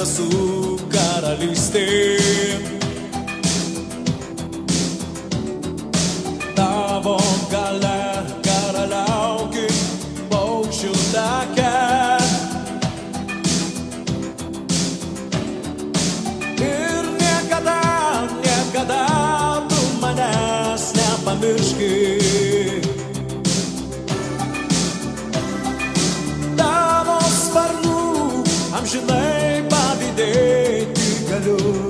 debesų karalystė. Tavo gale karaliauki paukščių take. Ir niekada, niekada tu manęs nepamirški. Tavo sparnų amžinai pavydėti galiu.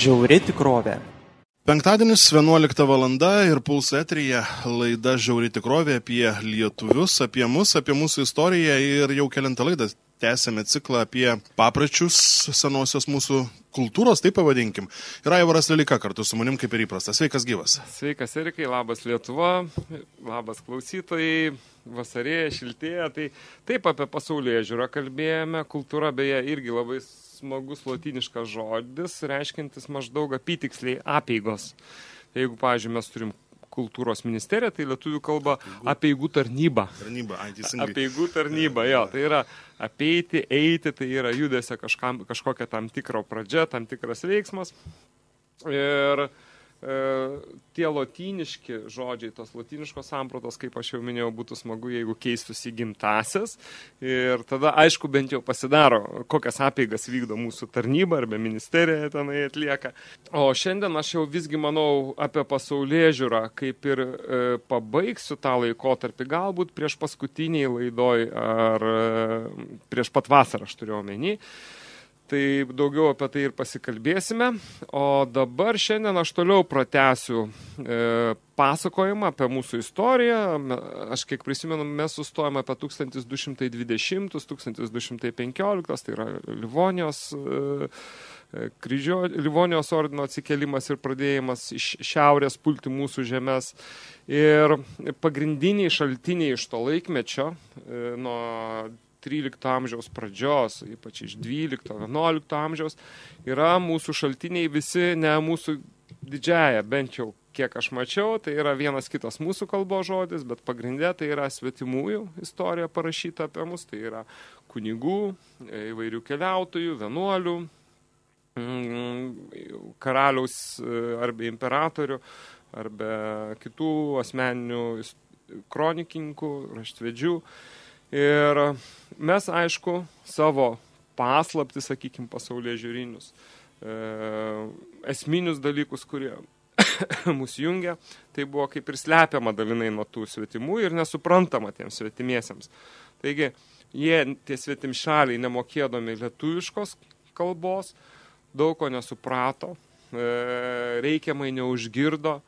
Žiauri tikrovė. Penktadienis 11 valanda ir Pulso eteryje laida Žiauri tikrovė apie lietuvius, apie mūsų istoriją ir jau kelintą laidą tęsėme ciklą apie papročius senosios mūsų kultūros, taip pavadinkim. Ir Aivaras Lelika kartu su manim kaip ir įprasta. Sveikas gyvas. Sveikas Erikai, labas Lietuva, labas klausytojai, vasarėje, šiltėje. Tai taip apie pasaulyje žiūrą kalbėjome, kultūra beje irgi labai smagus lotyniškas žodis, reiškintis maždaug apytiksliai apeigos. Jeigu, pavyzdžiui, mes turim kultūros ministerija, tai lietuvių kalba apeigų tarnyba. Apeigų tarnyba, jo. Tai yra apeiti, eiti, tai yra judesio kažkokia tam tikro pradžia, tam tikras veiksmas. Ir tie lotyniški žodžiai, tos lotyniškos sampratos, kaip aš jau minėjau, būtų smagu, jeigu keistųsi gimtasias. Ir tada, aišku, bent jau pasidaro, kokias apeigas vykdo mūsų tarnyba arba ministerija tenai atlieka. O šiandien aš jau visgi manau apie pasaulėžiūrą, kaip ir pabaigsiu tą laikotarpį, galbūt prieš paskutiniai laidoj ar prieš pat vasarą aš turiu omeny. Tai daugiau apie tai ir pasikalbėsime. O dabar šiandien aš toliau pratęsiu pasakojimą apie mūsų istoriją. Aš kiek prisimenu, mes sustojame apie 1220-1215, tai yra Livonijos ordino atsikėlimas ir pradėjimas iš šiaurės pulti mūsų žemės. Ir pagrindiniai šaltiniai iš to laikmečio, nuo 13 amžiaus pradžios, ypač iš 12-11 amžiaus, yra mūsų šaltiniai visi ne mūsų didžiaja, bent jau kiek aš mačiau, tai yra vienas kitas mūsų kalbos žodis, bet pagrindė tai yra svetimųjų istorija parašyta apie mus, tai yra kunigų, įvairių keliautojų, vienuolių, karaliaus arba imperatorių, arba kitų asmeninių kronikininkų, raštvedžių. Ir mes, aišku, savo paslaptį, sakykime, pasaulyje žiūrinius, esminius dalykus, kurie mus jungia, tai buvo kaip ir slepiama dalinai nuo tų svetimų ir nesuprantama tiems svetimiesiems. Taigi, tie svetimšaliai, nemokėdami lietuviškos kalbos, daug ko nesuprato, reikiamai neužgirdo.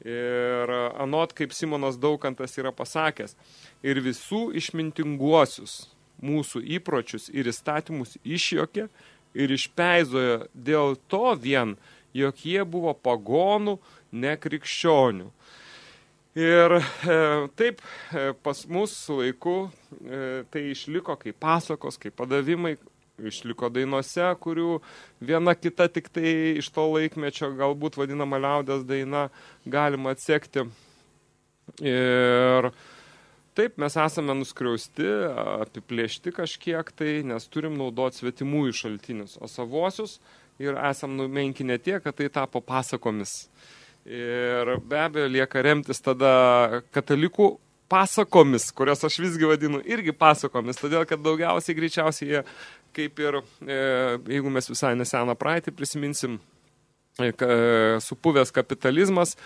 Ir anot, kaip Simonas Daukantas yra pasakęs, ir visų išmintinguosius mūsų įpročius ir įstatymus išjokė ir išpeizojo dėl to vien, jog jie buvo pagonų, nekrikščionių. Ir taip pas mūsų laiku tai išliko kaip pasakos, kaip padavimai, išliko dainose, kurių viena kita tik tai iš to laikmečio, galbūt vadinama liaudies daina, galima atsekti. Ir taip, mes esame nuskriausti, apiplėšti kažkiek tai, nes turim naudoti svetimųjų šaltinius, o savuosius ir esam numenkinę tiek, kad tai tapo pasakomis. Ir be abejo lieka remtis tada katalikų pasakomis, kurias aš visgi vadinu irgi pasakomis, todėl kad daugiausiai greičiausiai jie, kaip ir, jeigu mes visai neseną praeitį prisiminsim, supuvęs kapitalizmas,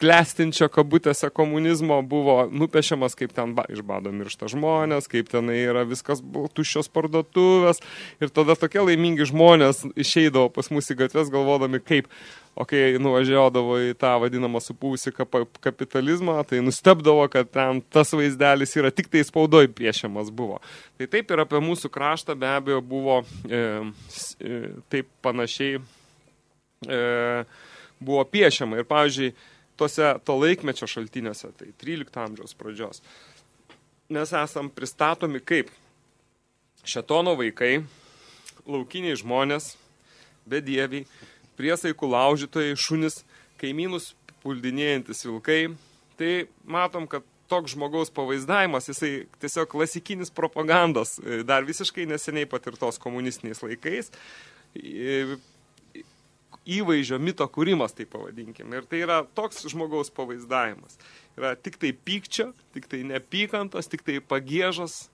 klestinčio kabutėse komunizmo buvo nupiešiamas, kaip ten iš bado miršta žmonės, kaip ten yra viskas tuščios parduotuvės. Ir tada tokie laimingi žmonės išeidavo pas mus į gatves galvodami, kaip, nuvažiuodavo į tą vadinamą supuvusį kapitalizmą, tai nustebdavo, kad ten tas vaizdelis yra tik tai spaudoj piešiamas buvo. Tai taip ir apie mūsų kraštą be abejo buvo taip panašiai buvo piešiama. Ir pavyzdžiui, to laikmečio šaltiniuose, tai 13 amžiaus pradžios, mes esam pristatomi kaip šėtono vaikai, laukiniai žmonės, bedieviai, priesaikų laužytojai, šunis, kaimynus puldinėjantis vilkai. Tai matom, kad toks žmogaus pavaizdavimas, jisai tiesiog klasikinis propagandos, dar visiškai neseniai patirtos komunistiniais laikais, įvaizdžio mito kūrimas, tai pavadinkim. Ir tai yra toks žmogaus pavaizdavimas. Yra tik tai pykčio, tik tai nepykantos, tik tai pagiežos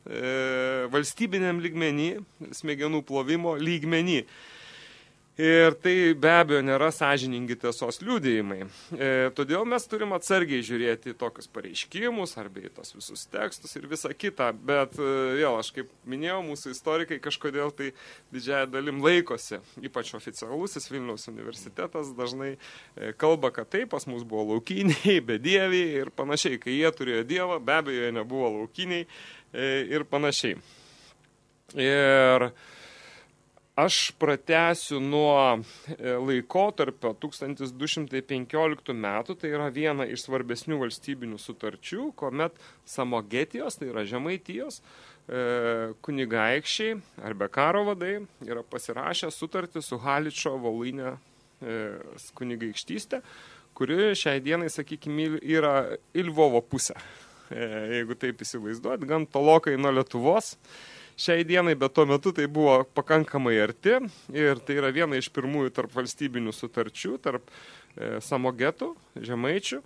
valstybiniam lygmenį, smegenų plovimo lygmenį. Ir tai be abejo nėra sąžiningi tiesos liudijimai. Todėl mes turim atsargiai žiūrėti tokius pareiškimus arba į tos visus tekstus ir visą kitą. Bet vėl, aš kaip minėjau, mūsų istorikai kažkodėl tai didžiąją dalim laikosi. Ypač oficialusis Vilniaus universitetas dažnai kalba, kad taip, pas mus buvo laukiniai, bedieviai ir panašiai. Kai jie turėjo dievą, be abejo, jie nebuvo laukiniai ir panašiai. Ir aš pratęsiu nuo laikotarpio 1215 metų, tai yra viena iš svarbesnių valstybinių sutarčių, kuomet Samogetijos, tai yra Žemaitijos, kunigaikščiai arba karo vadai yra pasirašę sutartį su Haličo Voluinė kunigaikštystė, kuri šiai dienai, sakykime, yra į Lvovo pusę. Jeigu taip įsivaizduot, gan tolokai nuo Lietuvos. Šiai dienai, bet tuo metu tai buvo pakankamai arti ir tai yra viena iš pirmųjų tarp valstybinių sutarčių, tarp Samogetų, žemaičių,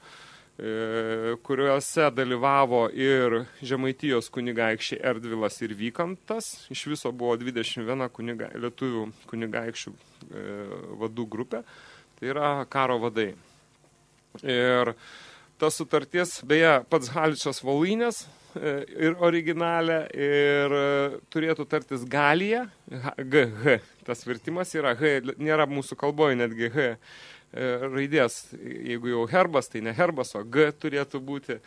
kuriuose dalyvavo ir Žemaitijos kunigaikščiai Erdvilas ir Vykantas. Iš viso buvo 21 lietuvių kunigaikščių vadų grupė, tai yra karo vadai. Ir tas sutarties, beje, pats Haličas Voluinės, ir originalę, ir turėtų tartis Galija, G, tas vertimas yra G, nėra mūsų kalboje netgi G raidės, jeigu jau herbas, tai ne herbas, o G turėtų būti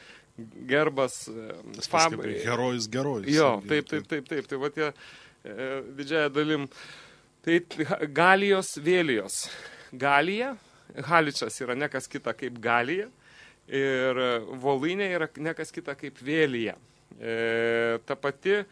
gerbas. Herojus. Jo, taip, tai va tie didžiąją dalim, tai Galijos Vėlijos. Galija, Haličas yra nekas kita kaip Galija, ir Voluinė yra nekas kita kaip Vėlija. Ta pati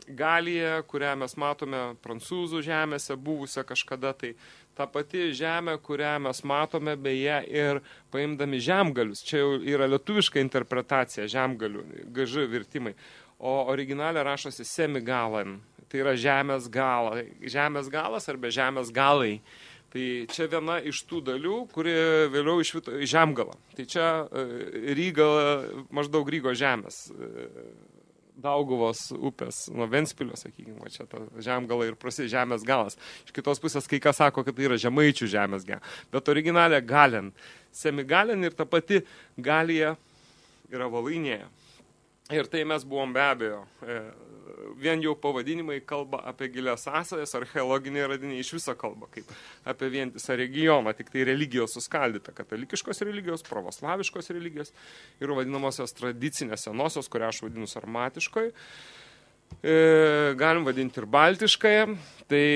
Galija, kurią mes matome prancūzų žemėse buvusią kažkada, tai ta pati žemė, kurią mes matome beje ir paimdami žemgalius. Čia jau yra lietuviška interpretacija žemgalių, GŽ virtimai. O originalė rašosi Semigalan, tai yra žemės galas arba žemės galai. Tai čia viena iš tų dalių, kuri vėliau išvito į Žemgalą. Tai čia Ryga, maždaug Rygos žemės, Dauguvos upės, nuo Ventspilio, sakykime, čia ta Žemgala ir žemės galas. Iš kitos pusės kai kas sako, kad tai yra žemaičių žemės galas. Bet originalė Galen, Semigalen ir ta pati Galija yra Voluinėje. Ir tai mes buvom be abejo, vien jau pavadinimai kalba apie gilias sąsajas, archeologiniai radiniai iš viso kalba, kaip apie vientisą regioną, tik tai religijos suskaldyta, katalikiškos religijos, pravoslaviškos religijos ir vadinamosios tradicinės senosios, kurią aš vadinu sarmatiškoji, galim vadinti ir baltiškąją, tai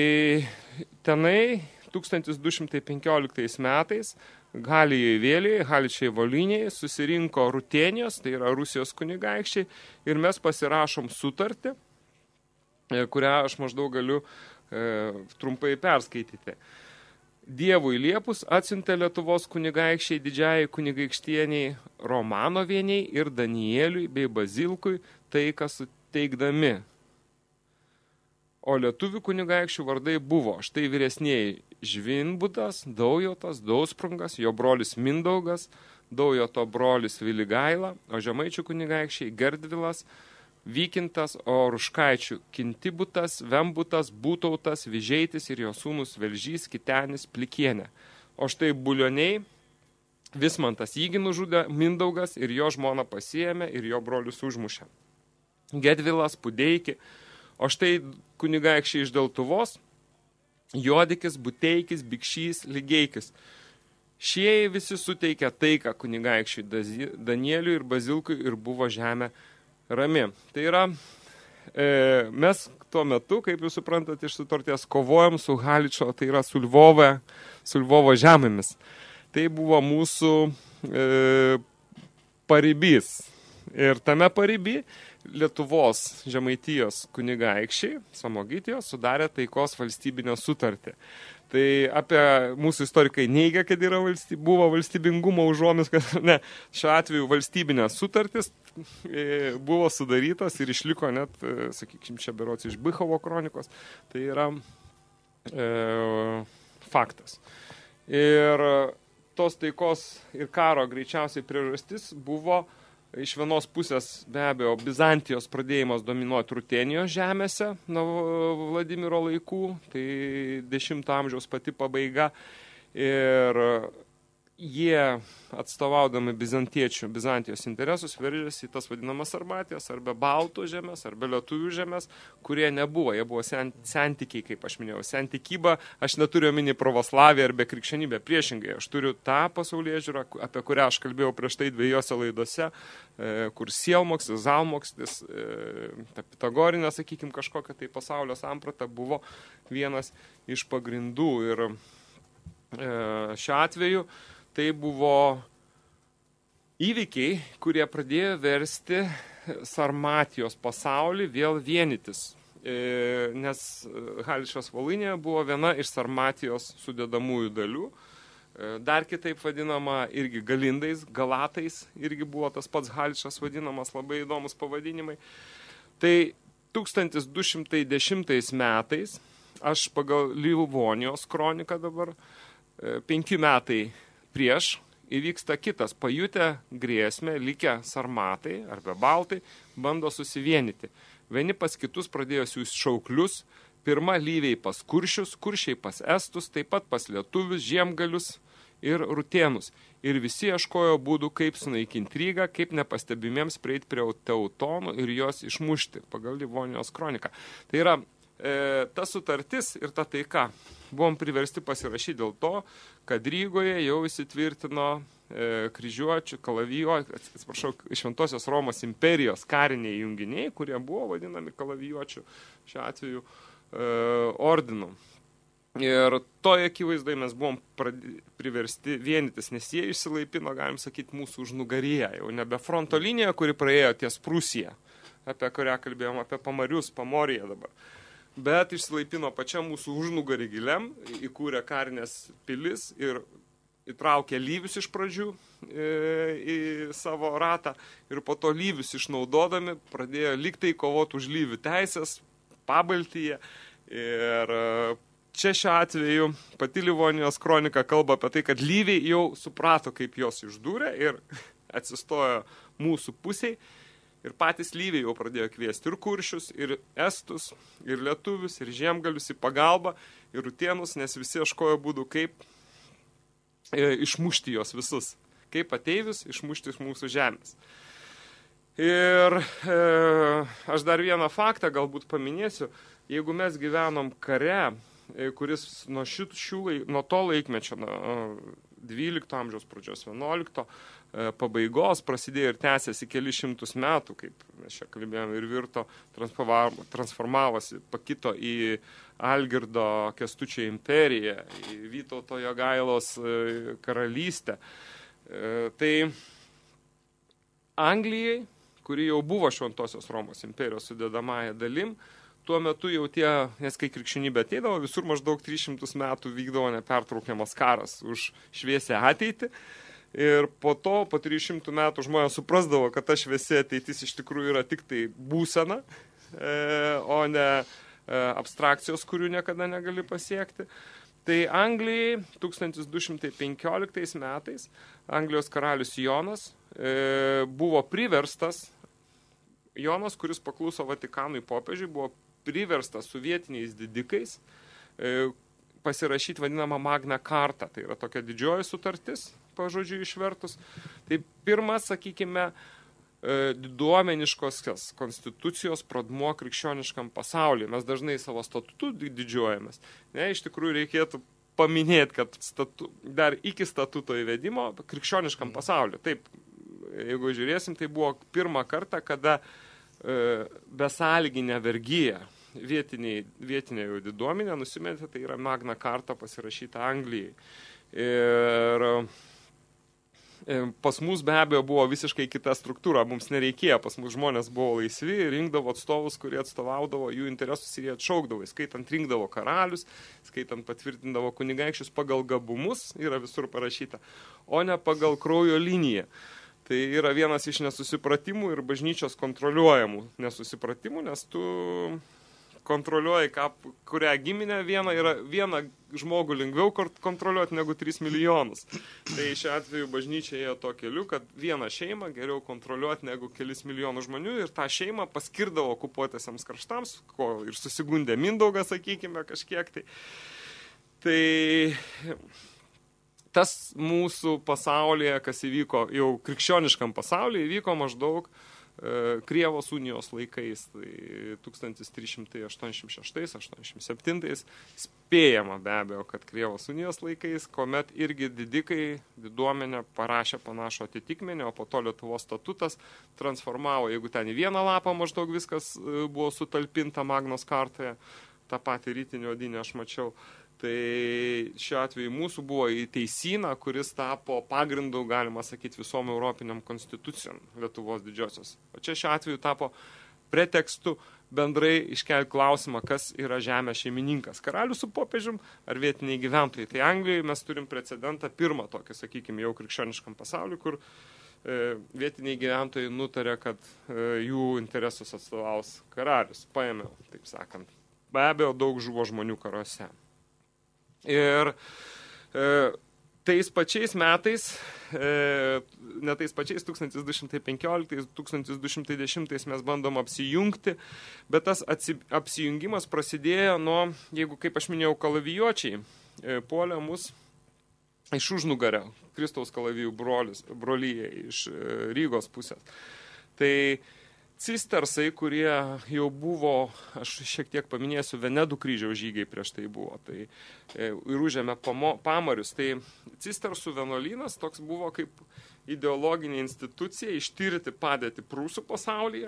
tenai 1215 metais Galijai Vėlijai, Haličiai Voluinei susirinko Rutėnijos, tai yra Rusijos kunigaikščiai, ir mes pasirašom sutartį, kurią aš maždaug galiu trumpai perskaityti. Dievui liepus atsiuntė Lietuvos kunigaikščiai didžiajai kunigaikštieniai Romanovieniai ir Danieliui bei Bazilkui taiką suteikdami. O lietuvių kunigaikščių vardai buvo štai vyresnieji Žvinbudas, Daujotas, Dausprungas, jo brolis Mindaugas, Daujoto brolis Viligaila, o žemaičių kunigaikščiai Gerdvilas, Vykintas, o Ruškaičių Kintibutas, Vembutas, Būtautas, Vižeitis ir jo sūnus Velžys, Kitenis, Plikienė. O štai bulioniai Vismantas jį nužudė Mindaugas ir jo žmoną pasiėmė ir jo brolius užmušė. Gedvilas, Pudeiki, o štai kunigaikščiai iš Deltuvos, Jodikis, Buteikis, Bikšys, Ligeikis. Šie visi suteikė taiką kunigaikščiai Danieliui ir Bazilkui ir buvo žemė rami. Tai yra, mes tuo metu, kaip jūs suprantate, iš sutarties kovojam su Haličo, tai yra su Lvovo žemėmis. Tai buvo mūsų paribys. Ir tame pariby Lietuvos Žemaitijos kunigaikščiai, Samogitijos, sudarė taikos valstybinę sutartį. Tai apie mūsų istorikai neigia, kad buvo valstybingumo užuomis, kad ne, šiuo atveju valstybinės sutartis buvo sudarytas ir išliko net, sakykime, čia berods iš Bychovo kronikos. Tai yra faktas. Ir tos taikos ir karo greičiausiai priežastis buvo iš vienos pusės be abejo Bizantijos pradėjimas dominuoti Rutėnijos žemėse nuo Vladimiro laikų, tai 10 amžiaus pati pabaiga, ir jie atstovaudami Bizantijos interesus veržėsi į tas vadinamas Sarmatijas, arba Baltų žemės, arba Lietuvių žemės, kurie nebuvo, jie buvo sentikiai, kaip aš minėjau. Sentikyba, aš neturiu omeny pravoslaviją arba krikščionybę, priešingai, aš turiu tą pasaulėžiūrą, apie kurią aš kalbėjau prieš tai 2 laidose, kur sielmokslis, zalmokslis, ta pitagorinė, sakykime, kažkokia tai pasaulio samprata buvo vienas iš pagrindų. Ir šiuo atveju tai buvo įvykiai, kurie pradėjo versti Sarmatijos pasaulį vėl vienytis, nes Haličos Voluinė buvo viena iš Sarmatijos sudedamųjų dalių, dar kitaip vadinama irgi Galindais, Galatais, irgi buvo tas pats Haličas vadinamas, labai įdomus pavadinimai. Tai 1210 metais, aš pagal Livonijos kroniką dabar, 5 metai prieš įvyksta kitas, pajutę grėsmę, likę sarmatai arba baltai, bando susivienyti. Vieni pas kitus pradėjo siųsti šauklius, pirma lyviai pas kuršius, kuršiai pas estus, taip pat pas lietuvius, žiemgalius ir rutėnus. Ir visi ieškojo būdų, kaip sunaikinti Rygą, kaip nepastebimiems prieiti prie teutonų ir jos išmušti, pagal Livonijos kroniką. Tai yra ta sutartis ir ta taika buvom priversti pasirašyti dėl to, kad Rygoje jau įsitvirtino kryžiuočių, Šventosios Romos imperijos kariniai junginiai, kurie buvo vadinami kalavijuočių šiuo atveju ordinu. Ir toje akivaizdai mes buvom priversti vienytis, nes jie išsilaipino, galim sakyti, mūsų užnugaryje, jau nebe fronto linija, kuri praėjo ties Prūsija, apie kurią kalbėjom, apie Pamarius, Pamoriją dabar. Bet išsilaipino pačia mūsų užnugarį giliam, įkūrė karinės pilis ir įtraukė lyvius iš pradžių į savo ratą ir po to lyvius išnaudodami pradėjo liktai kovoti už lyvių teisės Pabaltyje. Ir čia šiuo atveju pati Livonijos kronika kalba apie tai, kad lyviai jau suprato, kaip jos išdūrė ir atsistojo mūsų pusiai. Ir patys lyviai jau pradėjo kviesti ir kuršius, ir estus, ir lietuvius, ir žiemgalius į pagalbą, ir rutėnus, nes visi ieškojo būdų, kaip išmušti jos visus, kaip ateivius išmušti iš mūsų žemės. Ir aš dar vieną faktą galbūt paminėsiu, jeigu mes gyvenom kare, kuris nuo to laikmečio, nuo 12 amžiaus pradžios, 11 pabaigos prasidėjo ir tęsėsi keli šimtus metų, kaip mes čia kalbėjom, ir virto, transformavosi, pakito į Algirdo Kęstučio imperiją, į Vytauto Jogailos karalystę. Tai Anglijai, kuri jau buvo Šventosios Romos imperijos sudedamąja dalim, tuo metu jau tie, nes kai krikščionybė ateidavo, visur maždaug 300 metų vykdavo nepertraukiamas karas už šviesią ateitį. Ir po to, po 300 metų žmonės suprasdavo, kad ta šviesi ateitis iš tikrųjų yra tik tai būsena, o ne abstrakcijos, kurių niekada negali pasiekti. Tai Anglijai 1215 metais Anglijos karalius Jonas buvo priverstas, Jonas, kuris pakluso Vatikanui popiežiui, buvo priverstas su vietiniais didikais pasirašyti vadinamą Magna Carta. Tai yra tokia didžioji sutartis, pažodžiu išvertus. Tai pirmas, sakykime, diduomeniškos konstitucijos pradmuo krikščioniškam pasaulyje. Mes dažnai savo statutų didžiuojamės. Ne, iš tikrųjų reikėtų paminėti, kad dar iki statuto įvedimo krikščioniškam pasauliu. Taip, jeigu žiūrėsim, tai buvo pirmą kartą, kada besąlyginę vergiją vietinė jau diduomenė nusimetė, tai yra Magna Carta pasirašyta Anglijai. Ir pas mus be abejo buvo visiškai kita struktūra, mums nereikėjo, pas mus žmonės buvo laisvi, rinkdavo atstovus, kurie atstovaudavo jų interesus ir jie atšaukdavo, skaitant rinkdavo karalius, skaitant patvirtindavo kunigaikščius pagal gabumus, yra visur parašyta, o ne pagal kraujo liniją. Tai yra vienas iš nesusipratimų ir bažnyčios kontroliuojamų nesusipratimų, nes tu kontroliuoji kurią giminę vieną žmogų lengviau kontroliuoti negu 3 milijonus. Tai šiuo atveju bažnyčia ėjo to keliu, kad vieną šeimą geriau kontroliuoti negu kelis milijonų žmonių ir tą šeimą paskirdavo okupuotėsiams kraštams, ko ir susigundė Mindaugas, sakykime, kažkiek tai. Tai tas mūsų pasaulyje, kas įvyko jau krikščioniškam pasaulyje, įvyko maždaug Krievos unijos laikais, tai 1386-87, spėjama be abejo, kad Krievos unijos laikais, kuomet irgi diduomenė parašė panašų atitikmenį, o po to Lietuvos statutas transformavo, jeigu ten į vieną lapą maždaug viskas buvo sutalpinta Magnos kartoje, tą patį rytinį odinį aš mačiau. Tai šiuo atveju mūsų buvo į teisyną, kuris tapo pagrindu, galima sakyti, visom europiniam konstitucijom Lietuvos didžiosios. O čia šiuo atveju tapo pretekstu bendrai iškelti klausimą, kas yra žemės šeimininkas. Karalius su popiežium ar vietiniai gyventojai. Tai Anglijoje mes turim precedentą pirmą tokį, sakykime, jau krikščioniškam pasauliu, kur vietiniai gyventojai nutarė, kad jų interesus atstovaus karalius. Paėmiau, taip sakant. Be abejo, daug žuvo žmonių karuose. Ir tais pačiais metais, ne tais pačiais 1215-1210 mes bandom apsijungti, bet tas apsijungimas prasidėjo nuo, jeigu, kaip aš minėjau, kalavijuočiai puolė mus iš užnugario, Kristaus kalavijų brolyje iš Rygos pusės. Tai cistersai, kurie jau buvo, aš šiek tiek paminėsiu, Venedų kryžiaus žygiai prieš tai buvo, tai ir užėmė Pamarius. Tai cistersų vienuolynas toks buvo kaip ideologinė institucija, ištirti padėti prūsų pasaulyje,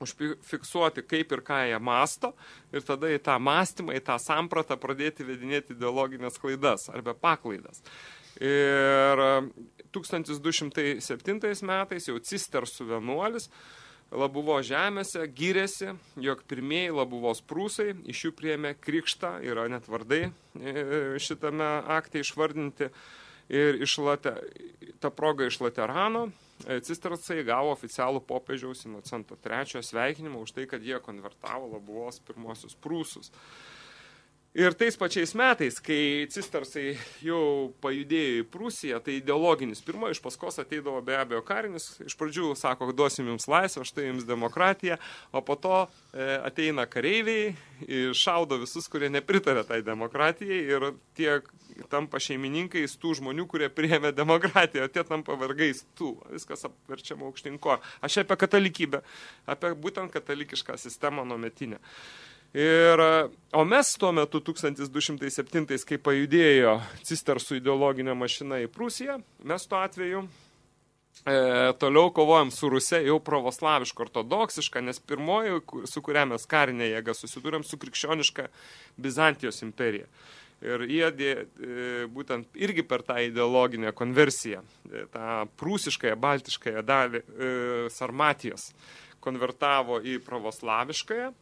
užfiksuoti kaip ir ką jie masto ir tada į tą mąstymą, į tą sampratą pradėti vedinėti ideologinės klaidas arba paklaidas. Ir 1207 metais jau cistersų vienuolis Labuvo žemėse gyrėsi, jog pirmieji Labuvos prūsai iš jų priėmė krikštą, yra net vardai šitame akte išvardinti, ir ta proga iš Laterano cistersai gavo oficialų popiežiaus Inocento III sveikinimą už tai, kad jie konvertavo Labuvos pirmosius prūsus. Ir tais pačiais metais, kai cistersai jau pajudėjo į Prūsiją, tai ideologinis pirmo, iš paskos ateidavo be abejo karinis, iš pradžių sako, duosim jums laisvę, štai jums demokratija, o po to ateina kareiviai, šaudo visus, kurie nepritarė tai demokratijai ir tie tampa šeimininkais tų žmonių, kurie priėmė demokratiją, o tie tampa vergais tų, viskas apverčiama aukštinko. Aš apie katalikybę, apie būtent katalikišką sistemą nuometinę. O mes tuo metu 1207, kai pajudėjo cistersų ideologinė mašina į Prūsiją, mes tuo atveju toliau kovojam su Rusija, jau pravoslaviška ortodoksiška, nes pirmoji, su kuria mes karinė jėga susidūrėm, su krikščioniška Bizantijos imperija. Ir jie būtent irgi per tą ideologinę konversiją, tą prūsiškąją, baltiškąją dalį Sarmatijos konvertavo į pravoslaviškąją.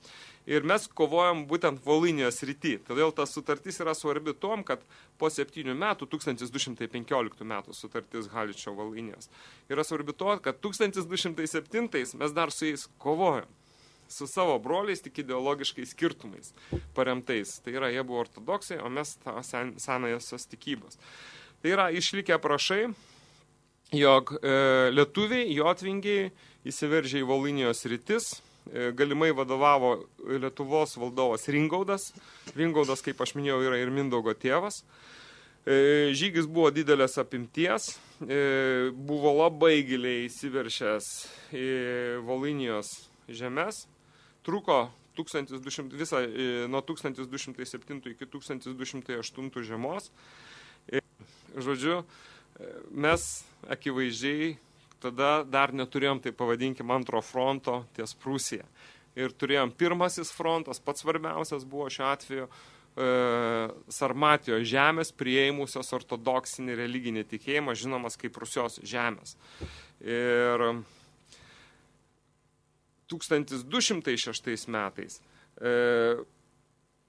Ir mes kovojam būtent Volynijos rytį. Todėl ta sutartis yra svarbi tom, kad po 7 metų, 1215 metų sutartis Haličio Volynijos, yra svarbi to, kad 1207 mes dar su jais kovojam. Su savo broliais, tik ideologiškais skirtumais paremtais. Tai yra, jie buvo ortodoksai, o mes senajosios tikybos. Tai yra išlikę aprašai, jog lietuviai, jotvingiai įsiveržė į Volynijos rytis, galimai vadovavo Lietuvos valdovas Ringaudas. Ringaudas, kaip aš minėjau, yra ir Mindaugo tėvas. Žygis buvo didelės apimties, buvo labai giliai įsiveršęs į Volynijos žemes. Truko nuo 1207 iki 1208 žiemos. Žodžiu, mes akivaizdžiai tada dar neturėjom, tai pavadinkim, antro fronto ties Prūsija. Ir turėjom pirmasis frontas, pats svarbiausias buvo šiuo atveju Sarmatijos žemės, prieimusios ortodoksinį religinį tikėjimą, žinomas kaip Rusios žemės. Ir 1206 metais,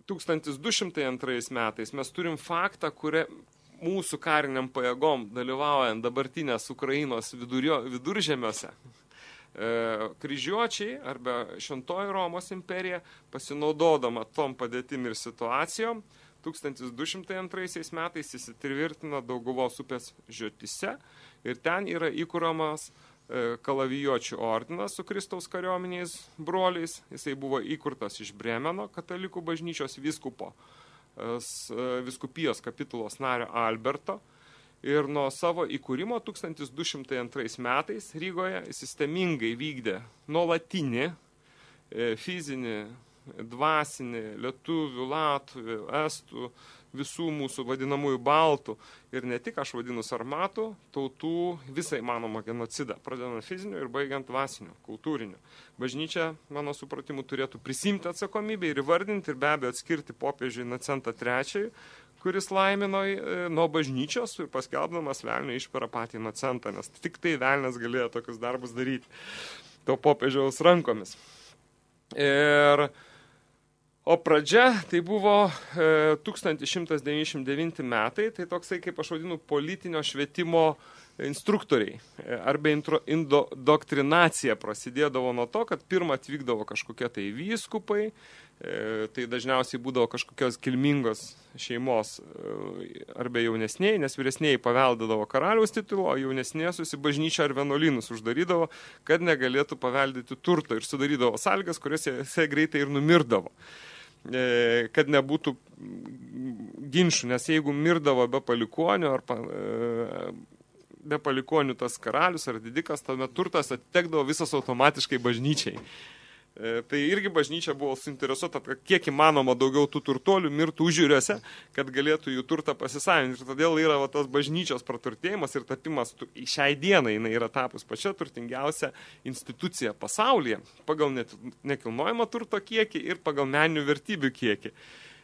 1202 metais mes turim faktą, kuria mūsų kariniam pajėgom dalyvaujant dabartinės Ukrainos viduržemiuose, kryžiuočiai arba Šventoji Romos imperija, pasinaudodama tom padėtim ir situacijom, 1202 metais įsitvirtino Dauguvos upės žiotyse ir ten yra įkūriamas kalavijuočių ordinas su Kristaus kariuomeniais broliais. Jisai buvo įkurtas iš Bremeno katalikų bažnyčios vyskupijos kapitulos nario Alberto. Ir nuo savo įkūrimo 1202 metais Rygoje sistemingai vykdė nuolatinį fizinį, dvasinį, lietuvių, latvių, estų, visų mūsų vadinamųjų baltų ir ne tik aš vadinu sarmatų, tautų visą įmanomą genocidą, pradedant fiziniu ir baigiant dvasiniu, kultūriniu. Bažnyčia, mano supratimu, turėtų prisimti atsakomybę ir įvardinti ir be abejo atskirti popiežiui Inocentą III, kuris laimino nuo bažnyčios ir paskelbdamas velnio išperą patį Inocentą, nes tik tai velnas galėjo tokius darbus daryti to popiežiaus rankomis. O pradžia tai buvo 1199 metai, tai toksai, kaip aš vadinu, politinio švietimo instruktoriai arba indoktrinacija prasidėdavo nuo to, kad pirmą atvykdavo kažkokie tai vyskupai, tai dažniausiai būdavo kažkokios kilmingos šeimos arba jaunesniai, nes vyresniai paveldėdavo karaliaus titulo, o jaunesnė susibažnyčia ar vienuolynus uždarydavo, kad negalėtų paveldėti turto ir sudarydavo sąlygas, kuriuose greitai ir numirdavo, kad nebūtų ginčių, nes jeigu mirdavo be palikonių ar be palikonių tas karalius ar didikas, tuomet turtas atitekdavo visas automatiškai bažnyčiai. Tai irgi bažnyčia buvo suinteresuota, kad kiek įmanoma daugiau tų turtuolių mirtų užjūriuose, kad galėtų jų turtą pasisavinti. Ir todėl yra tas bažnyčios praturtėjimas ir tapimas šiai dienai jinai yra tapus pačia turtingiausia institucija pasaulyje pagal nekilnojamo turto kiekį ir pagal meninių vertybių kiekį.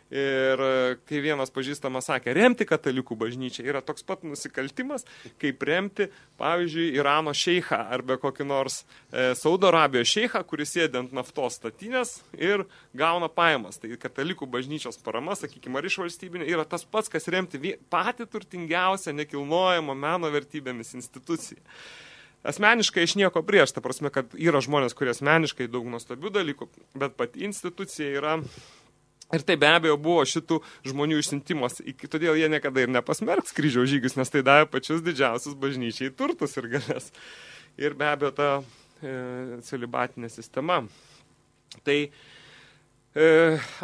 Ir kai vienas pažįstamas sakė, remti katalikų bažnyčią yra toks pat nusikaltimas, kaip remti, pavyzdžiui, Irano šeichą arba kokį nors Saudo Arabijos šeichą, kuris sėdi ant naftos statinės ir gauna pajamas. Tai katalikų bažnyčios parama, sakykime, ar iš valstybinė, yra tas pats, kas remti patį turtingiausią nekilnojamo meno vertybėmis instituciją. Asmeniškai aš nieko prieš, ta prasme, kad yra žmonės, kurie asmeniškai daug nuostabių dalykų, bet pati institucija yra. Ir tai be abejo buvo šitų žmonių išsiuntimas, todėl jie niekada ir nepasmerks kryžiaus žygius, nes tai davė pačius didžiausius bažnyčiai turtus ir galės. Ir be abejo ta celibatinė sistema. Tai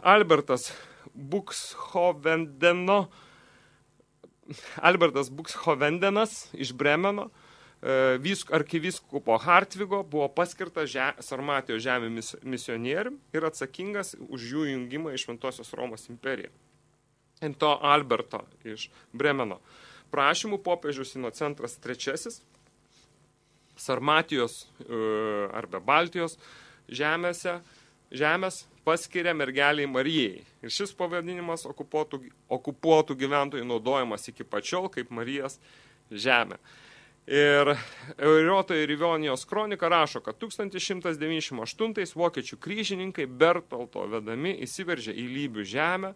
Albertas Buxhovendenas iš Bremeno, arkivyskupo Hartvigo, buvo paskirtas Sarmatijos žemė misionierium ir atsakingas už jų jungimą iš Šventosios Romos imperiją. Ir to Alberto iš Bremeno prašymų popiežius Inocentas III Sarmatijos arba Baltijos žemės paskiria mergeliai Marijai. Ir šis pavadinimas okupuotų gyventojų naudojamas iki pačiol kaip Marijos žemė. Ir Eurijoto ir Rivonijos kronika rašo, kad 1198 vokiečių kryžininkai Bertolto vedami įsiveržė į Lybių žemę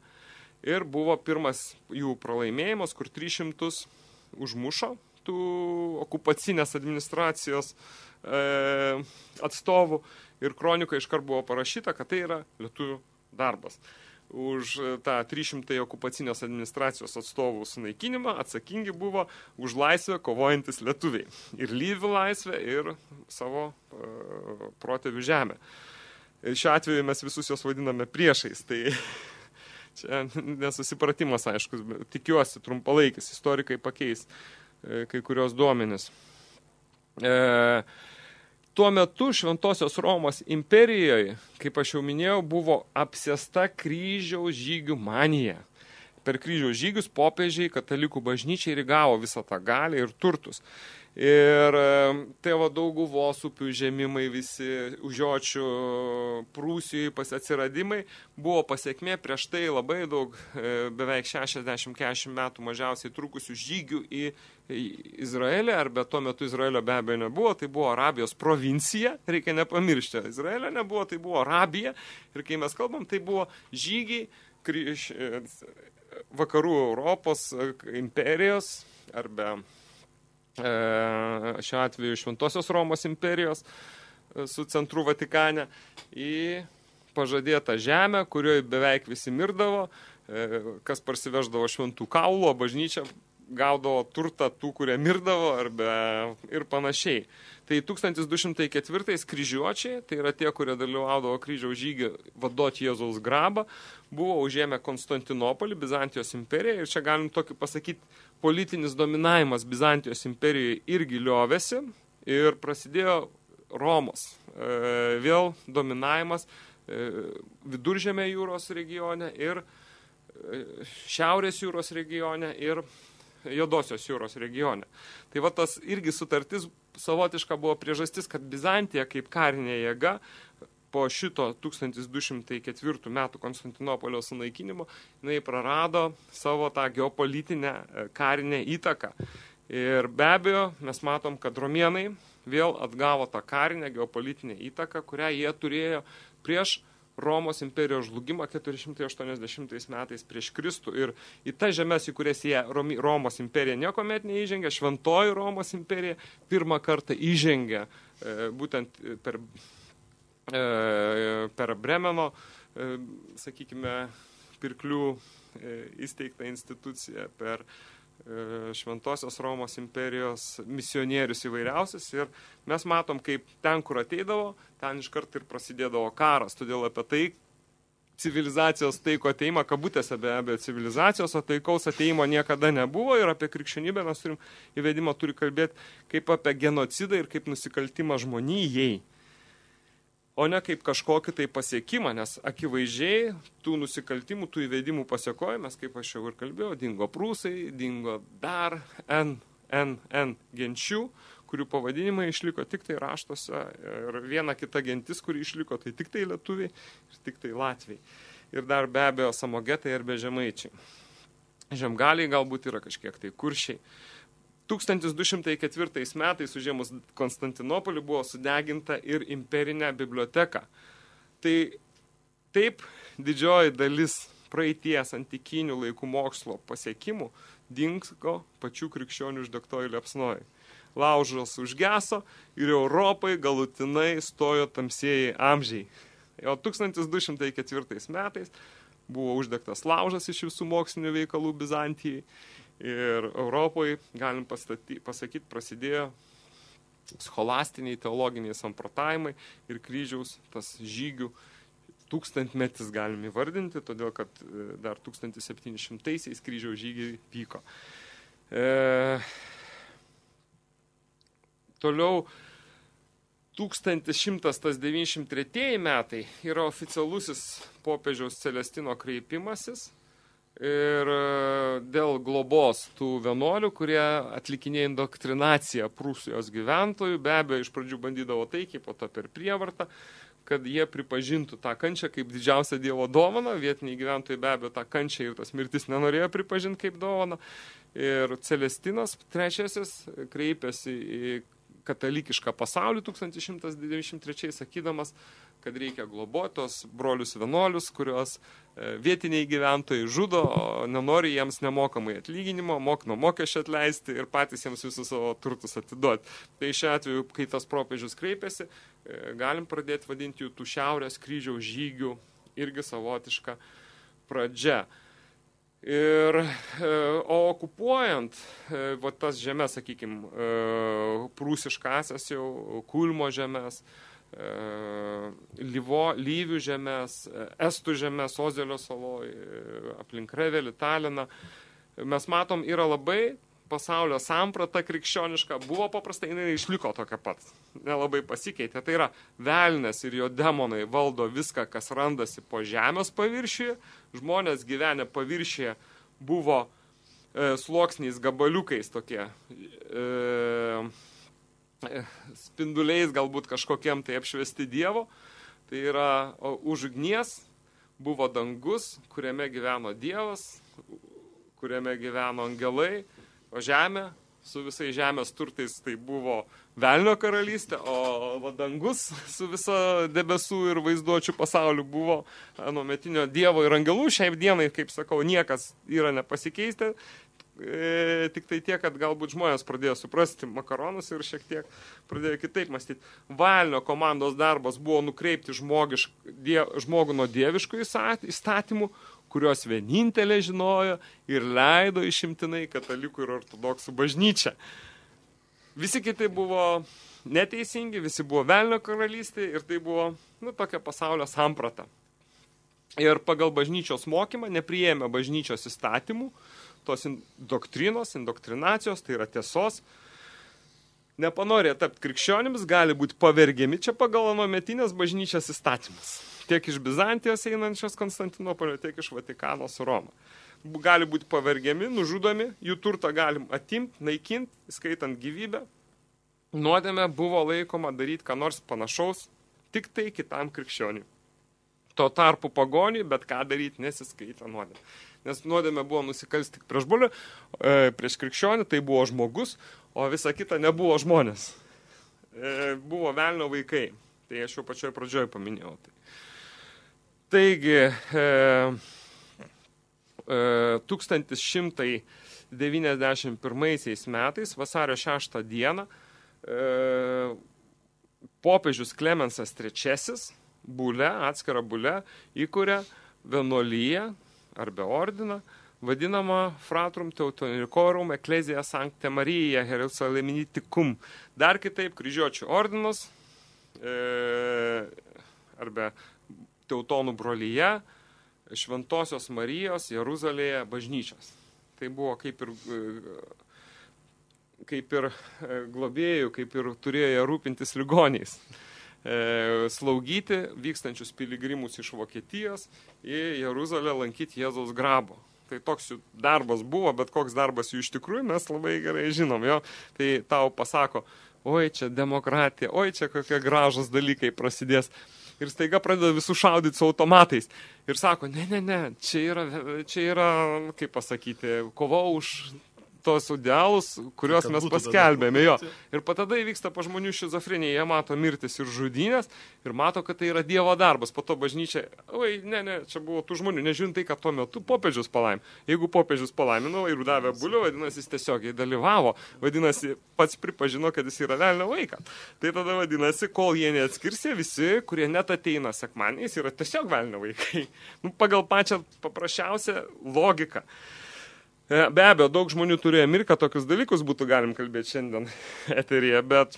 ir buvo pirmas jų pralaimėjimas, kur 300 užmušo tų okupacinės administracijos atstovų ir kronika iškart buvo parašyta, kad tai yra lietuvių darbas. Už tą 300 okupacinės administracijos atstovų sunaikinimą atsakingi buvo už laisvę kovojantis lietuviai. Ir Lyvių laisvę, ir savo protėvių žemę. Ir šiuo atveju mes visus jos vadiname priešais. Tai čia nesusipratimas, aišku, tikiuosi trumpalaikis. Istorikai pakeis kai kurios duomenis. Tuo metu Šventosios Romos imperijoje, kaip aš jau minėjau, buvo apsėsta kryžiaus žygių manija. Per kryžiaus žygius popiežiai katalikų bažnyčiai įgavo visą tą galią ir turtus. Ir tai Dauguvos upių žemimai, visi užjočių Prūsijai atsiradimai buvo pasiekmė prieš tai labai daug, beveik 60-40 metų mažiausiai trukusių žygių į Izraelį, arba tuo metu Izraelio be abejo nebuvo, tai buvo Arabijos provincija, reikia nepamiršti, Izraelio nebuvo, tai buvo Arabija, ir kai mes kalbam, tai buvo žygiai vakarų Europos imperijos, arba šiuo atveju Šventosios Romos imperijos su centru Vatikane, į pažadėtą žemę, kurioje beveik visi mirdavo, kas parsiveždavo šventų kaulų, bažnyčia gaudavo turtą tų, kurie mirdavo ir panašiai. Tai 1204 kryžiuočiai, tai yra tie, kurie dalyvaudavo kryžiaus žygį vadoti Jėzaus grabą, buvo užėmę Konstantinopolį, Bizantijos imperiją, ir čia galim tokį pasakyti, politinis dominavimas Bizantijos imperijoje irgi liovėsi ir prasidėjo Romos. Vėl dominavimas Viduržemio jūros regione ir Šiaurės jūros regione ir Juodosios jūros regione. Tai va tas irgi sutartis savotiška buvo priežastis, kad Bizantija kaip karinė jėga po šito 1204 metų Konstantinopolio sunaikinimo jinai prarado savo tą geopolitinę karinę įtaką. Ir be abejo, mes matom, kad romėnai vėl atgavo tą karinę geopolitinę įtaką, kurią jie turėjo prieš Romos imperijos žlugimą 480 metais prieš Kristų. Ir į tas žemės, į kurias jie Romos imperija niekuomet neįžengė, šventoji Romos imperija pirmą kartą įžengė būtent per Bremeno, sakykime, pirklių įsteigtą instituciją, per Šventosios Romos imperijos misionierius įvairiausias, ir mes matom, kaip ten, kur ateidavo, ten iškart ir prasidėdavo karas. Todėl apie tai civilizacijos taiko ateimą, kabutėse be abejo civilizacijos, o taikaus ateimo niekada nebuvo, ir apie krikščionybę mes turim įvedimą turi kalbėti kaip apie genocidą ir kaip nusikaltimą žmonijai, o ne kaip kažkokį tai pasiekimą, nes akivaizdžiai tų nusikaltimų, tų įvedimų pasiekoja, mes kaip aš jau ir kalbėjau, dingo prūsai, dingo dar N genčių, kurių pavadinimai išliko tik tai raštuose, ir viena kita gentis, kuri išliko, tai tik tai lietuviai ir tik tai latviai. Ir dar be abejo samogetai ir bežemaičiai. Žemgaliai galbūt yra kažkiek tai kuršiai. 1204 metais užėmus Konstantinopolį buvo sudeginta ir imperinė biblioteka. Tai taip didžioji dalis praeities antikinių laikų mokslo pasiekimų dingo pačių krikščionių uždegtoj liepsnoj. Laužas užgeso ir Europai galutinai stojo tamsieji amžiai. O 1204 metais buvo uždegtas laužas iš visų mokslinių veikalų Bizantijai. Ir Europoje, galim pasakyti, prasidėjo scholastiniai, teologiniai samprotavimai ir kryžiaus tas žygių tūkstantmetis galim įvardinti, todėl kad dar 1700-aisiais kryžiaus žygiai vyko. Toliau 1193 metai yra oficialusis popiežiaus Celestino kreipimasis, ir dėl globos tų vienuolių, kurie atlikinėjo indoktrinaciją Prūsijos gyventojų, be abejo, iš pradžių bandydavo taikiai, po to per prievartą, kad jie pripažintų tą kančią kaip didžiausią Dievo dovaną. Vietiniai gyventojai be abejo tą kančią ir tas mirtis nenorėjo pripažinti kaip dovaną. Ir Celestinas III kreipėsi į katalikišką pasaulį 1193, sakydamas, kad reikia globotos brolius vienuolius, kurios vietiniai gyventojai žudo, nenori jiems nemokamai atlyginimo, nuo mokesčio atleisti ir patys jiems visus savo turtus atiduoti. Tai šiuo atveju, kai tas popiežius kreipėsi, galim pradėti vadinti jų tų šiaurės kryžiaus žygių irgi savotiška pradžia. O okupuojant va, tas žemės, sakykime, prūsiškasias jau, Kulmo žemės, Lyvių žemės, Estų žemės, Ozelio saloj, aplink Revelį, Taliną, mes matom, yra labai pasaulio samprata krikščioniška, buvo paprastai, jinai išliko tokia pat, nelabai pasikeitė. Tai yra velnias ir jo demonai valdo viską, kas randasi po žemės paviršiuje. Žmonės gyvenę paviršiuje buvo sluoksniais, gabaliukais tokie, spinduliais galbūt kažkokiem tai apšviesti Dievo. Tai yra už ugnies buvo dangus, kuriame gyveno Dievas, kuriame gyveno angelai, o žemė su visais žemės turtais tai buvo velnio karalystė, o dangus su viso debesų ir vaizduočių pasauliu buvo anuometinio Dievo ir angelų. Šiai dienai, kaip sakau, niekas yra nepasikeistę. tik tai tiek, kad galbūt žmonės pradėjo suprasti makaronus ir šiek tiek pradėjo kitaip mąstyti. Velnio komandos darbas buvo nukreipti žmogų nuo dieviškų įstatymų, kurios vienintelė žinojo ir leido išimtinai katalikų ir ortodoksų bažnyčią. Visi kiti buvo neteisingi, visi buvo velnio karalystė ir tai buvo tokia pasaulio samprata. Ir pagal bažnyčios mokymą nepriėmė bažnyčios įstatymų, tos doktrinos, indoktrinacijos, tai yra tiesos. Nepanorė tapti krikščionimis, gali būti pavergiami čia pagal anuometinės bažnyčios įstatymus. Tiek iš Bizantijos einančios Konstantinopolio, tiek iš Vatikano su Roma. Gali būti pavergiami, nužudomi, jų turtą galim atimti, naikinti, skaitant gyvybę. Nuodėmė buvo laikoma daryti ką nors panašaus, tik tai kitam krikščioniui. Tuo tarpu pagoniui, bet ką daryti nesiskaita nuodėmė. Nes nuodėmė buvo nusikalsti tik prieš brolį, prieš krikščionį, tai buvo žmogus, o visa kita nebuvo žmonės. Buvo velnio vaikai. Tai aš jau pačioj pradžioj paminėjau. Taigi, 1191 metais, vasario 6 dieną, popiežius Klemensas III atskirą bulę įkuria vienuoliją arba ordiną, vadinama Fratrum Teutonicorum Ecclesia Sancta Marija Hierosolymiticum. Dar kitaip kryžiuočių ordinas arba Teutonų brolyje Šventosios Marijos Jeruzalėje bažnyčios. Tai buvo kaip ir globėjų, kaip ir turėjo rūpintis ligoniais. Slaugyti vykstančius piligrimus iš Vokietijos į Jeruzalę lankyti Jėzaus grabo. Tai toks jų darbas buvo, bet koks darbas jų iš tikrųjų mes labai gerai žinom. Jo? Tai tau pasako, oi čia demokratija, oi čia kokie gražus dalykai prasidės. Ir staiga pradeda visų šaudyti su automatais. Ir sako, ne, čia yra, kaip pasakyti, kova už tos idealus, kuriuos mes paskelbėme. Jo. Ir tada įvyksta po žmonių šizofrenija, jie mato mirtis ir žudynės ir mato, kad tai yra Dievo darbas. Po to bažnyčia, oi, ne, čia buvo tų žmonių, nežiūrint tai, kad tuo metu popiežius palaimino. Jeigu popiežius palaimino ir davė bulių, vadinasi, jis tiesiogiai dalyvavo, vadinasi, pats pripažino, kad jis yra velnio vaikas. Tai tada vadinasi, kol jie neatskirsė, visi, kurie net ateina sekmadieniais, yra tiesiog velnio vaikai. Pagal pačią paprasčiausią logiką. Be abejo, daug žmonių turėjo mirti, kad tokius dalykus būtų galim kalbėti šiandien eteryje, bet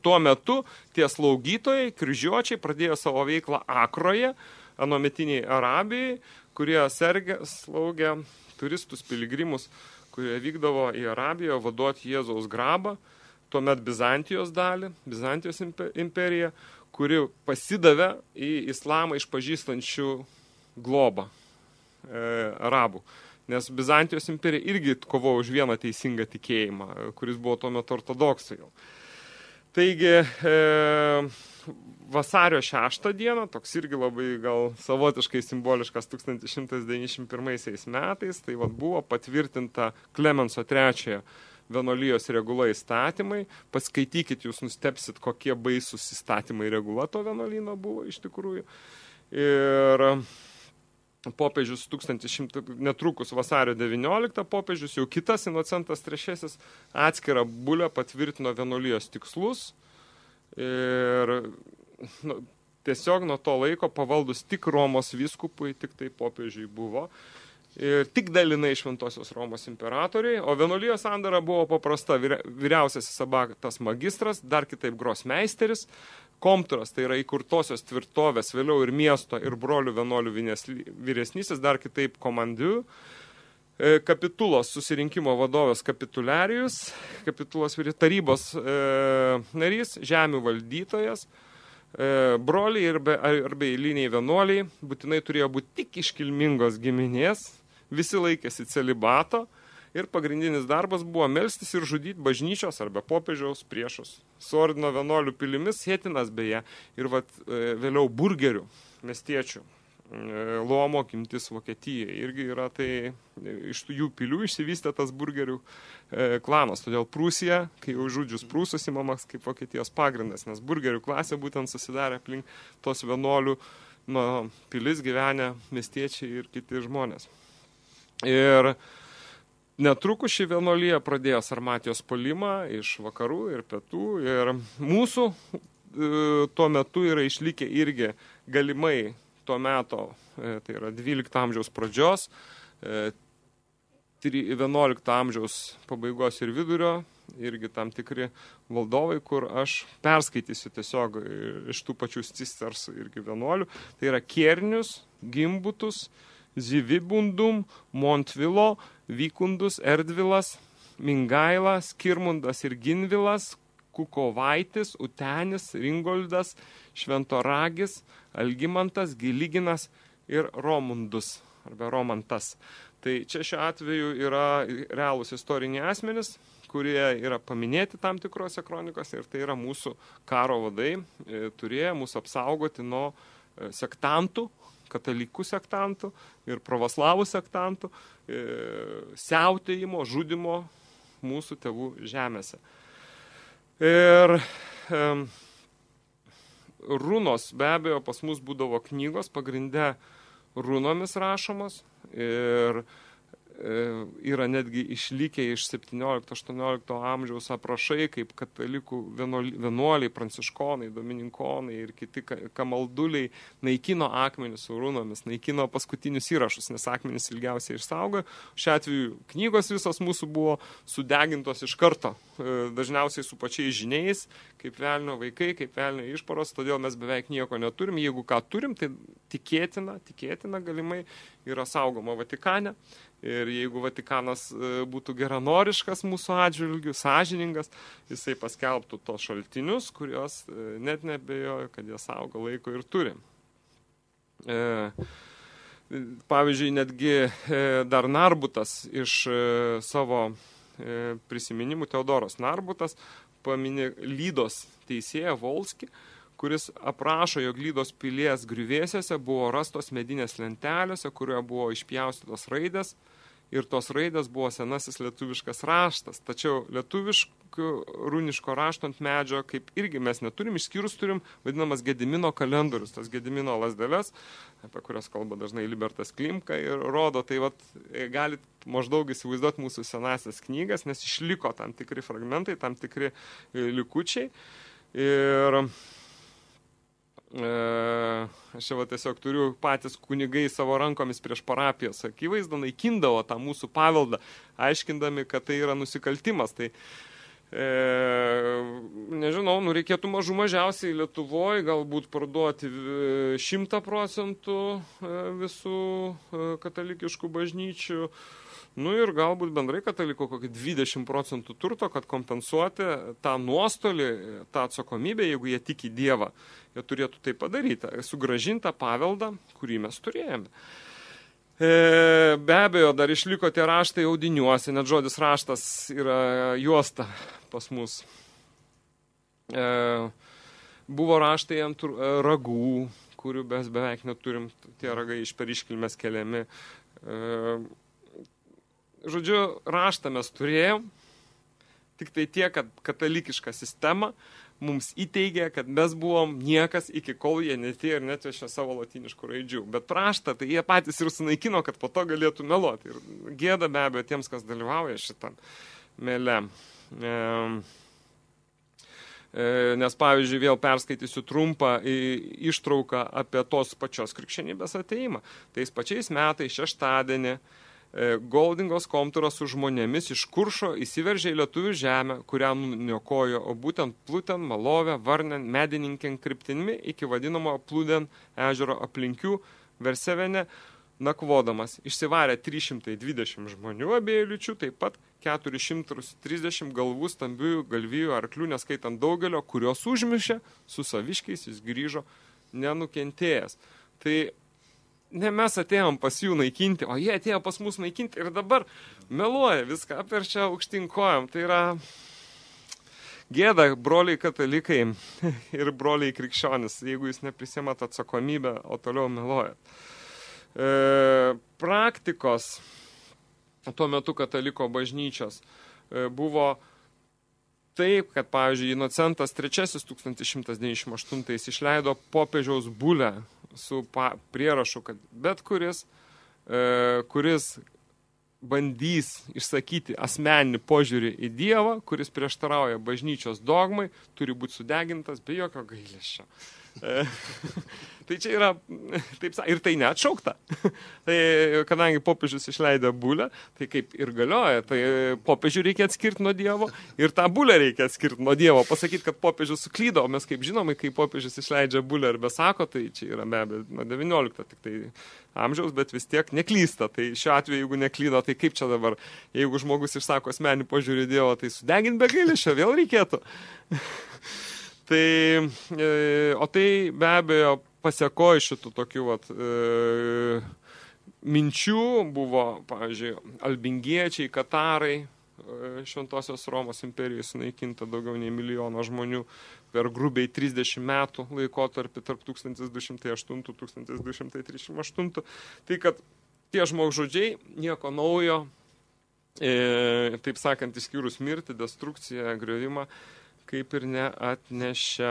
tuo metu tie slaugytojai, kryžiuočiai pradėjo savo veiklą Akroje, anuometiniai Arabijai, kurie slaugė turistus, piligrimus, kurie vykdavo į Arabiją vaduoti Jėzaus grabą, tuomet Bizantijos dalį, Bizantijos imperija, kuri pasidavė į islamą išpažįstančių globą arabų. Nes Bizantijos imperija irgi kovojo už vieną teisingą tikėjimą, kuris buvo tuo metu ortodoksai. Taigi, vasario 6 dieną, toks irgi labai gal savotiškai simboliškas 1191 metais, tai buvo patvirtinta Klemenso III vienuolijos regula įstatymai. Paskaitykit, jūs nustepsit, kokie baisūs įstatymai regula to vienuolyno buvo iš tikrųjų. Ir popiežius netrukus vasario 19, popiežius jau kitas Inocentas III atskirą bulę patvirtino vienuolijos tikslus ir tiesiog nuo to laiko pavaldus tik Romos vyskupui, tik tai popiežiui buvo. Ir tik dalinai Šventosios Romos imperatoriai, o vienuolijos sandara buvo paprasta, vyriausiasis abatas magistras, dar kitaip grosmeisteris, komturas, tai yra įkurtosios tvirtovės, vėliau ir miesto, ir brolių vienuolių vyresnysis, dar kitaip komandių, kapitulos susirinkimo vadovas kapituliarijus, kapitulos tarybos narys, žemių valdytojas, broliai arba eiliniai vienuoliai, būtinai turėjo būti tik iškilmingos giminės, visi laikėsi celibato, ir pagrindinis darbas buvo melstis ir žudyti bažnyčios arba popiežiaus priešus. Su ordino vienuolių pilimis sėtinas beje ir vėliau burgerių miestiečių luomo gimtis Vokietijai. Irgi yra tai iš jų pilių išsivystė tas burgerių klanas. Todėl Prūsija, kai jau žudžius prūsus įmamas kaip Vokietijos pagrindas, nes burgerių klasė būtent susidarė aplink tos vienuolių pilis gyvenę miestiečiai ir kiti žmonės. Ir netrukus ši vienuolija pradėjo Sarmatijos puolimą iš vakarų ir pietų ir mūsų tuo metu yra išlikę irgi galimai tuo meto, tai yra 12 amžiaus pradžios, 11 amžiaus pabaigos ir vidurio, irgi tam tikri valdovai, kur aš perskaitysiu tiesiog iš tų pačių cisters irgi vienuolių. Tai yra Kiernius, Gimbutus, Zivibundum, Montvilo, Vykundus, Erdvilas, Mingaila, Skirmundas ir Ginvilas, Kukovaitis, Utenis, Ringoldas, Šventoragis, Algimantas, Giliginas ir Romundus, arba Romantas. Tai čia šiuo atveju yra realūs istoriniai asmenys, kurie yra paminėti tam tikrose kronikose ir tai yra mūsų karo vadai, turėjo mūsų apsaugoti nuo sektantų, katalikų sektantų ir pravoslavų sektantų, siautėjimo, žudimo mūsų tėvų žemėse. Ir runos be abejo pas mus būdavo knygos, pagrinde runomis rašomos ir yra netgi išlikę iš 17-18 amžiaus aprašai, kaip katalikų vienuoliai, pranciškonai, domininkonai ir kiti kamalduliai naikino akmenis su runomis, naikino paskutinius įrašus, nes akmenis ilgiausiai išsaugojo. Šiuo atveju knygos visos mūsų buvo sudegintos iš karto, dažniausiai su pačiais žiniais, kaip velnio vaikai, kaip velnio išparos, todėl mes beveik nieko neturim. Jeigu ką turim, tai tikėtina galimai yra saugoma Vatikane. Ir jeigu Vatikanas būtų geranoriškas mūsų atžvilgių, sąžiningas, jisai paskelbtų tos šaltinius, kurios net nebejoju, kad jie saugo laiko ir turi. Pavyzdžiui, netgi dar Narbutas iš savo prisiminimų, Teodoras Narbutas, paminė Lydos teisėją Volskį, kuris aprašo, jog Lydos pilies griuvėsiuose buvo rastos medinės lentelėse, kurioje buvo išpjaustytos raidės ir tos raidės buvo senasis lietuviškas raštas. Tačiau lietuviškų runiško rašto ant medžio, kaip irgi mes neturim, išskyrus turim vadinamas Gedimino kalendorius, tas Gedimino lazdeles, apie kurias kalba dažnai Libertas Klimka ir rodo, tai vat, galit maždaug įsivaizduoti mūsų senasias knygas, nes išliko tam tikri fragmentai, tam tikri likučiai. Ir aš čia tiesiog turiu patys kunigai savo rankomis prieš parapijos akivaizdą, naikindavo tą mūsų paveldą, aiškindami, kad tai yra nusikaltimas. Tai nežinau, reikėtų mažiausiai Lietuvoje galbūt parduoti 100% visų katalikiškų bažnyčių, ir galbūt bendrai katalikų kokį 20% turto, kad kompensuoti tą nuostolį, tą atsakomybę, jeigu jie tiki Dievą. Jie turėtų tai padaryti, sugrąžintą paveldą, kurį mes turėjome. Be abejo, dar išliko tie raštai audiniuose, net žodis raštas yra juosta pas mus. Buvo raštai ant ragų, kurių mes beveik neturim, tie ragai iš per iškilmės keliami. Žodžiu, raštą mes turėjom, tik tai tiek, kad katalikiška sistema mums įteigė, kad mes buvom niekas iki kol jie netėjo ir netvešė savo latiniškų raidžių. Bet raštą, tai jie patys ir sunaikino, kad po to galėtų meluoti. Ir gėda be abejo tiems, kas dalyvauja šitam mele. Nes, pavyzdžiui, vėl perskaitysiu trumpą ištrauką apie tos pačios krikščionybės ateimą. Tais pačiais metais šeštadienį Goldingos komturas su žmonėmis iš Kuršo įsiveržė į lietuvių žemę, kurią nuniokojo, o būtent Pluten, Malovę, Varnen, Medininkien kryptimi iki vadinamo Pluden ežero aplinkių Versevene nakvodamas. Išsivarė 320 žmonių abiejų lyčių, taip pat 430 galvų stambiųjų galvijų arklių, neskaitant daugelio, kurios užmišė su saviškiais, jis grįžo nenukentėjęs. Tai ne mes atėjom pas jų naikinti, o jie atėjo pas mus naikinti ir dabar meluoja viską, aperčia aukštyn kojom. Tai yra gėda, broliai katalikai ir broliai krikščionis, jeigu jūs neprisimat atsakomybę, o toliau meluojat. Praktikos tuo metu kataliko bažnyčios buvo taip, kad, pavyzdžiui, Inocentas III 1198 išleido popiežiaus bulę su prierašu, kad bet kuris bandys išsakyti asmeninį požiūrį į Dievą, kuris prieštarauja bažnyčios dogmai, turi būti sudegintas be jokio gailesčio. Tai čia yra, taip, ir tai neatšaukta. Tai kadangi popiežius išleido bulę, tai kaip ir galioja, tai popiežių reikia atskirti nuo Dievo ir tą bulę reikia atskirti nuo Dievo. Pasakyti, kad popiežius suklydo, o mes kaip žinome, kai popiežius išleidžia bulę ir besako, tai čia yra be abejo nuo 19 tik tai amžiaus, bet vis tiek neklysta. Tai šiuo atveju, jeigu neklydo, tai kaip čia dabar, jeigu žmogus išsako asmenį požiūrį į Dievą, tai sudeginti be gailesčio vėl reikėtų. O tai be abejo pasiekojo šitų tokių minčių buvo, pavyzdžiui, albingiečiai, katarai, Šventosios Romos imperijos sunaikinta daugiau nei 1 milijono žmonių per grubiai 30 metų laikotarpį tarp 1208-1238. Tai kad tie žmogžudžiai nieko naujo, taip sakant, išskyrus mirtį, destrukciją, griovimą, kaip ir neatnešė.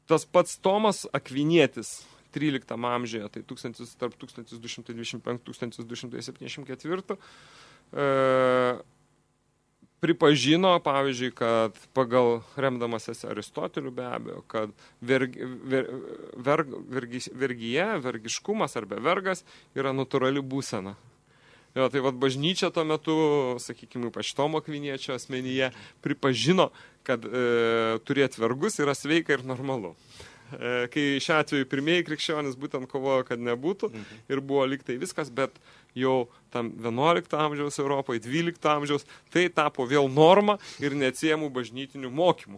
Tas pats Tomas Akvinietis 13 amžiuje, tai tarp 1225-1274, pripažino, pavyzdžiui, kad pagal remdamasis Aristoteliu be abejo, kad vergiškumas arba vergas yra natūrali būsena. Jo, tai bažnyčia tuo metu, sakykime, ypač Tomo Akviniečio asmenyje, pripažino, kad turėti vergus yra sveika ir normalu. Kai šiuo atveju pirmieji krikščionys būtent kovojo, kad nebūtų ir buvo liktai viskas, bet jau tam 11 amžiaus Europoje, 12 amžiaus, tai tapo vėl norma ir neatsiejamų bažnytinių mokymų.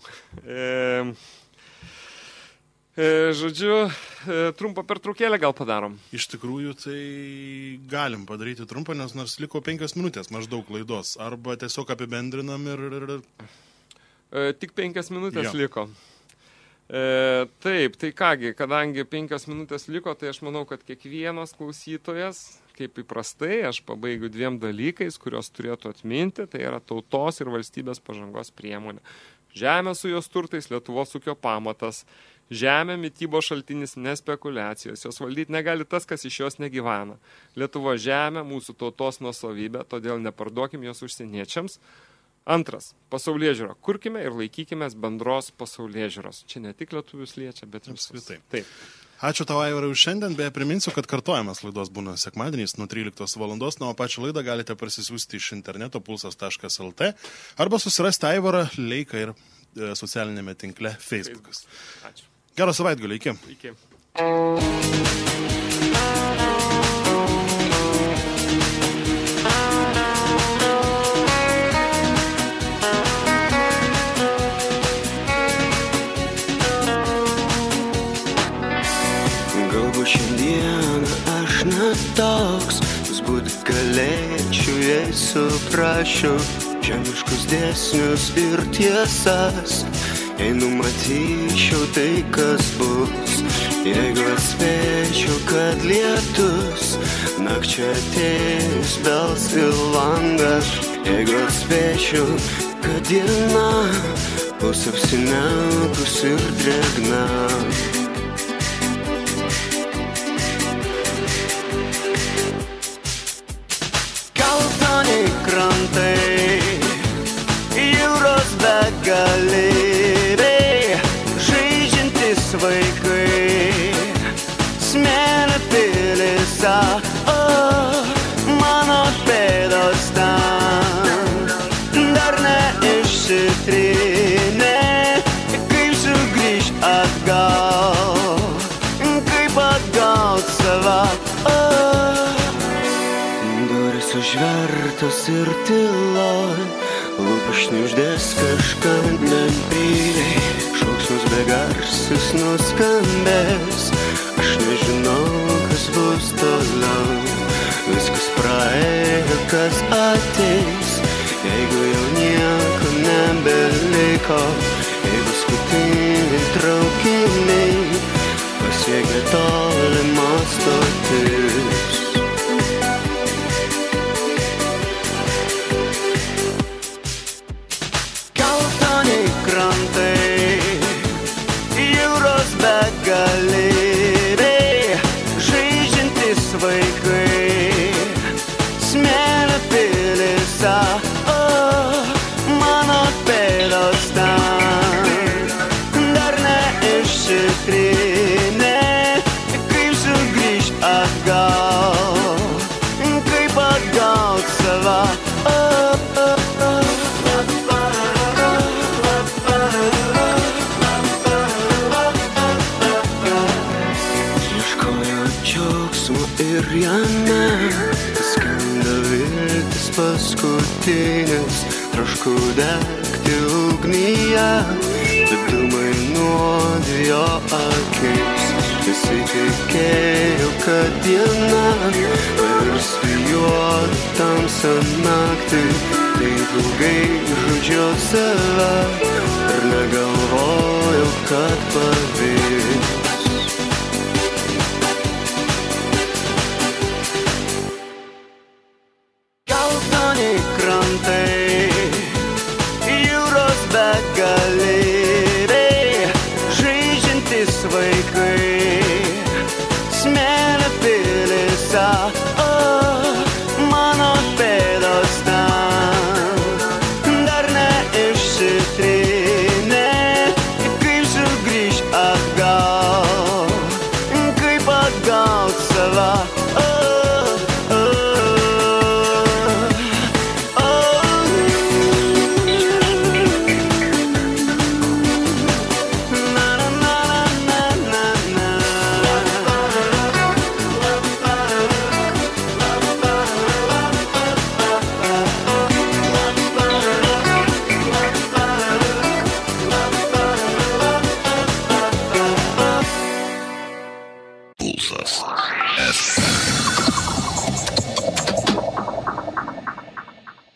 Žodžiu, trumpą pertraukėlę gal padarom. Iš tikrųjų, tai galim padaryti trumpą, nes nors liko 5 minutės maždaug laidos. Arba tiesiog apibendrinam ir... Tik 5 minutės liko. Taip, tai kągi, kadangi 5 minutės liko, tai aš manau, kad kiekvienas klausytojas, kaip įprastai, aš pabaigiu 2 dalykais, kurios turėtų atminti, tai yra tautos ir valstybės pažangos priemonė. Žemė su jos turtais, Lietuvos ūkio pamatas. Žemė mitybo šaltinis, ne spekulacijos. Jos valdyti negali tas, kas iš jos negyvena. Lietuvo žemė, mūsų tautos nuosavybė, todėl neparduokim jos užsieniečiams. Antras, pasaulėžiūra. Kurkime ir laikykime bendros pasaulėžiūros. Čia ne tik lietuvius liečia, bet ir visus. Taip. Ačiū tau, Aivarai, už šiandien. Beje, priminsiu, kad kartojamas laidos būna sekmadieniais nuo 13 valandos. Na, o pačią laidą galite parsisiųsti iš interneto pulsas.lt arba susirasti Aivarą Leiką ir socialinėme tinkle Facebookas. Ačiū. Gero savaitgalio, iki. Iki. Galbūt šiandieną aš netoks, būt galėčiau, jei suprasčiau žemiškus dėsnius ir tiesas. Jei numatyčiau tai, kas bus, jeigu atspėčiau, kad lietus nakčia ateis bels į langą, jeigu atspėčiau, kad diena bus apsiniaukus ir drėgna. Geltoni krantai, jūros begalybė, žaidžiantys vaikai, smėlio pilyse, mano pėdos ten dar neišsitrynė. Kaip sugrįžt atgal, kaip atgaut save, durys užvertos ir tyloj, lūpas šnibždės kažką nebyliai, šauksmas begarsis nuskambės. Aš nežinau, kas bus toliau, viskas praėjo, kas ateis. Jeigu jau nieko nebeliko, jei paskutiniai traukiniai pasiekia tolimą stotis. Jūros begalybė, žaidžiantys vaikai, išsitrynė, kaip sugrįžt atgal, kaip atgaut save. Ieškojo džiaugsmo ir jame, skamba viltis paskutinis, trošku degti ugnyje, bet dūmai nuodijo akis. Visi tikėjo, kad diena pavirs juodą tamsią naktį, taip ilgai žudžiau save ir negalvojau, kad pavyks. Geltoni krantai, jūros begaliniai, žaidžiantys vaikai, smėlio pilyse, mano pėdos ten, dar neišsitrynė, kaip sugrįžt atgal, kaip atgaut save. Pulsas FM.